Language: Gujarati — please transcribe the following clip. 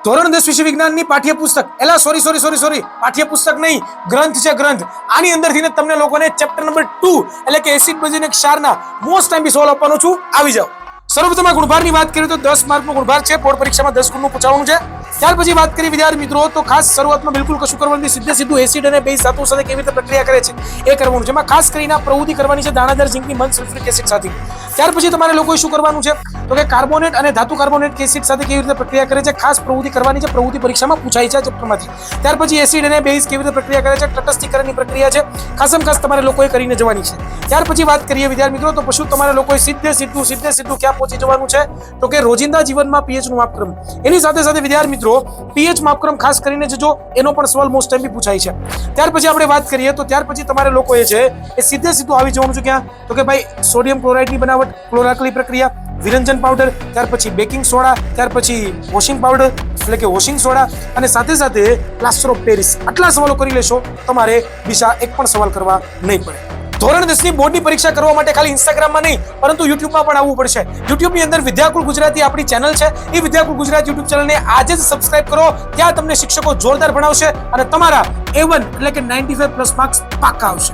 ધોરણ 10 વિષય વિજ્ઞાનની પાઠ્યપુસ્તક સોરી પાઠ્યપુસ્તક નહીં, ગ્રંથ છે ગ્રંથ. આની અંદરથી ને તમને લોકોને ચેપ્ટર નંબર 2 એટલે કે એસિડ બેઝ અને ક્ષારના મોસ્ટ ટાઈમ સોલ્વ આપવાનો છું. આવી જાઓ. સર્વપ્રથમ ગુણભારની વાત કરીએ તો 10 માર્કનો ગુણભાર છે. બોર્ડ પરીક્ષામાં 10 ગુણનું પૂછાવાનું છે. ત્યાર પછી વાત કરીએ વિદ્યાર્થી મિત્રો તો ખાસ શરૂઆતમાં બિલકુલ કશું કરવાનું નથી. સીધું એસિડ અને બેઝ ધાતુઓ સાથે કેવી રીતે પ્રક્રિયા કરે છે એ કરવાનું છે. એમાં ખાસ કરીને પ્રવૃત્તિ કરવાની છે દાણાદાર ઝીંકની મંદ સલ્ફ્યુરિક એસિડ સાથે. ત્યાર પછી તમારે લોકોએ શું કરવાનું છે તો કે કાર્બોનેટ અને ધાતુ કાર્બોનેટ એસિડ સાથે કેવી રીતે પ્રક્રિયા કરે છે ખાસ પ્રવૃત્તિ કરવાની છે. પ્રવૃત્તિ પરીક્ષામાં પૂછાય છે આ ચેપ્ટરમાંથી. ત્યાર પછી એસિડ અને બેઝ કેવી રીતે પ્રક્રિયા કરે છે તટસ્થીકરણની પ્રક્રિયા છે ખાસમ ખાસ તમારે લોકોએ કરીને જવાની છે. ત્યાર પછી વાત કરીએ વિદ્યાર્થી મિત્રો તો પછી તમારે લોકોએ સીધે ક્યાં પહોંચી જવાનું છે તો કે રોજિંદા જીવનમાં પીએચ નું માપક્રમ. એની સાથે સાથે વિદ્યાર્થી મિત્રો પીએચ માપક્રમ ખાસ કરીને જો એનો પણ સવાલ મોસ્ટ ટાઈમ પૂછાય છે. ત્યાર પછી આપણે વાત કરીએ તો ત્યાર પછી તમારે લોકોએ છે એ સીધું આવી જવાનું છે ક્યાં તો કે ભાઈ સોડિયમ ક્લોરાઇડની બનાવટ, ક્લોરાકલી પ્રક્રિયા, વિરંજન પાવડર, ત્યાર પછી બેકિંગ સોડા, ત્યાર પછી વોશિંગ પાવડર એટલે કે વોશિંગ સોડા અને સાથે સાથે પ્લાસ્ટર ઓફ પેરિસ. આટલા સવાલો કરી લેશો તમારે બીજા એક પણ સવાલ કરવા નહીં પડે. ધોરણ 10 ની બોર્ડની પરીક્ષા કરવા માટે ખાલી ઇન્સ્ટાગ્રામમાં નહીં પરંતુ યુટ્યુબમાં પણ આવવું પડશે. યુટ્યુબની અંદર વિદ્યાકુલ ગુજરાતી આપણી ચેનલ છે. એ વિદ્યાકુલ ગુજરાત યુટ્યુબ ચેનલને આજે જ સબસ્ક્રાઇબ કરો. ત્યાં તમને શિક્ષકો જોરદાર ભણાવશે અને તમારા A1 એટલે કે 95+ માર્ક્સ પાક્કા આવશે.